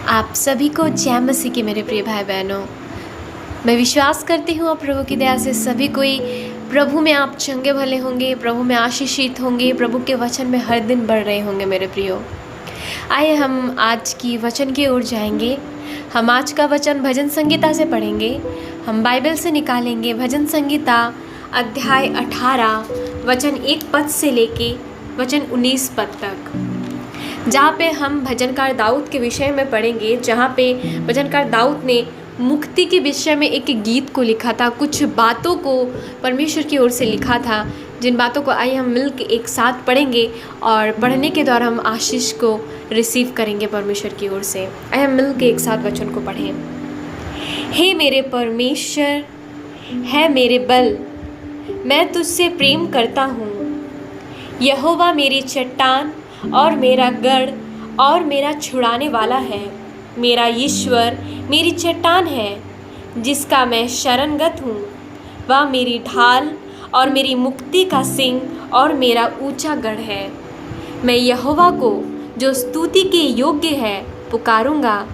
आप सभी को जय मसीह की मेरे प्रिय भाई बहनों। मैं विश्वास करती हूँ आप प्रभु की दया से सभी कोई प्रभु में आप चंगे भले होंगे, प्रभु में आशीषित होंगे, प्रभु के वचन में हर दिन बढ़ रहे होंगे मेरे प्रियो। आइए हम आज की वचन की ओर जाएंगे। हम आज का वचन भजन संगीता से पढ़ेंगे। हम बाइबल से निकालेंगे भजन संगीता अध्याय 18 वचन 1 पद से लेके वचन 19 पद तक, जहाँ पे हम भजनकार दाऊद के विषय में पढ़ेंगे, जहाँ पे भजनकार दाऊद ने मुक्ति के विषय में एक गीत को लिखा था, कुछ बातों को परमेश्वर की ओर से लिखा था, जिन बातों को आइए हम मिल के एक साथ पढ़ेंगे और पढ़ने के द्वारा हम आशीष को रिसीव करेंगे परमेश्वर की ओर से। आइए हम मिल के एक साथ वचन को पढ़ें। हे मेरे परमेश्वर, है मेरे बल, मैं तुझसे प्रेम करता हूँ। यहोवा मेरी चट्टान और मेरा गढ़ और मेरा छुड़ाने वाला है। मेरा ईश्वर मेरी चट्टान है जिसका मैं शरणगत हूँ। वह मेरी ढाल और मेरी मुक्ति का सिंह और मेरा ऊंचा गढ़ है। मैं यहोवा को जो स्तुति के योग्य है पुकारूंगा।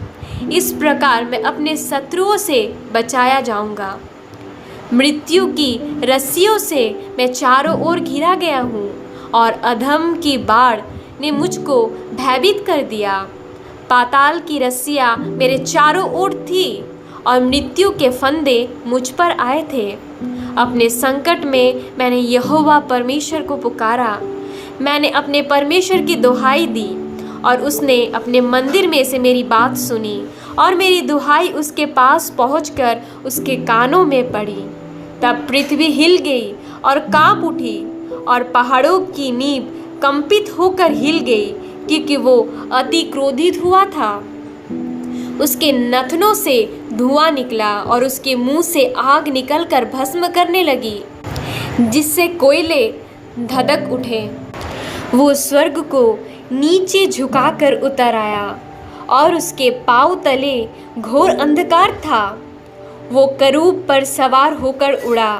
इस प्रकार मैं अपने शत्रुओं से बचाया जाऊंगा। मृत्यु की रस्सियों से मैं चारों ओर घिरा गया हूँ और अधम की बाढ़ ने मुझको भयभीत कर दिया। पाताल की रस्सियाँ मेरे चारों ओर थी और मृत्यु के फंदे मुझ पर आए थे। अपने संकट में मैंने यहोवा परमेश्वर को पुकारा। मैंने अपने परमेश्वर की दुहाई दी और उसने अपने मंदिर में से मेरी बात सुनी और मेरी दुहाई उसके पास पहुंचकर उसके कानों में पड़ी। तब पृथ्वी हिल गई और कांप उठी और पहाड़ों की नींव कंपित होकर हिल गई, क्योंकि वो अति क्रोधित हुआ था। उसके नथनों से धुआं निकला और उसके मुंह से आग निकलकर भस्म करने लगी, जिससे कोयले धधक उठे। वो स्वर्ग को नीचे झुकाकर उतर आया और उसके पांव तले घोर अंधकार था। वो करूब पर सवार होकर उड़ा,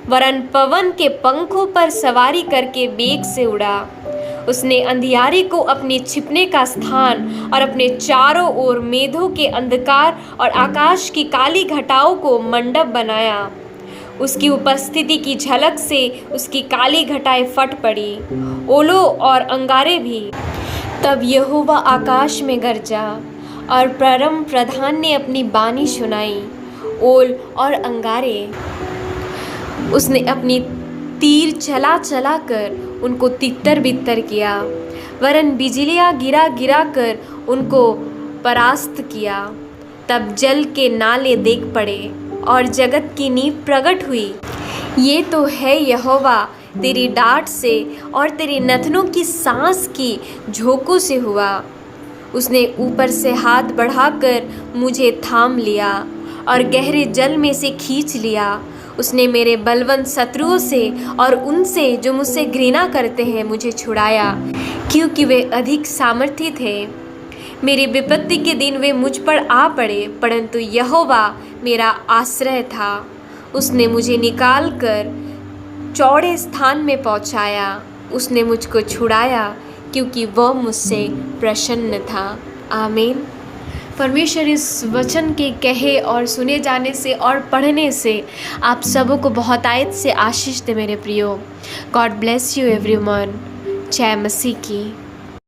वरन पवन के पंखों पर सवारी करके वेग से उड़ा। उसने अंधियारे को अपने छिपने का स्थान और अपने चारों ओर मेघों के अंधकार और आकाश की काली घटाओं को मंडप बनाया। उसकी उपस्थिति की झलक से उसकी काली घटाएं फट पड़ी, ओलों और अंगारे भी। तब यहोवा आकाश में गरजा और परम प्रधान ने अपनी बानी सुनाई। ओल और अंगारे उसने अपनी तीर चला चला कर उनको तितर बितर किया, वरन बिजलियाँ गिरा गिरा कर उनको परास्त किया। तब जल के नाले देख पड़े और जगत की नींव प्रकट हुई। ये तो है यहोवा तेरी डांट से और तेरे नथनों की सांस की झोंकों से हुआ। उसने ऊपर से हाथ बढ़ाकर मुझे थाम लिया और गहरे जल में से खींच लिया। उसने मेरे बलवंत शत्रुओं से और उनसे जो मुझसे घृणा करते हैं मुझे छुड़ाया, क्योंकि वे अधिक सामर्थी थे। मेरी विपत्ति के दिन वे मुझ पर आ पड़े, परंतु यहोवा मेरा आश्रय था। उसने मुझे निकाल कर चौड़े स्थान में पहुंचाया। उसने मुझको छुड़ाया, क्योंकि वह मुझसे प्रसन्न था। आमीन। परमेश्वर इस वचन के कहे और सुने जाने से और पढ़ने से आप सबों को बहुत आयत से आशीष दे मेरे प्रियो। God bless you everyone. जय मसीह की।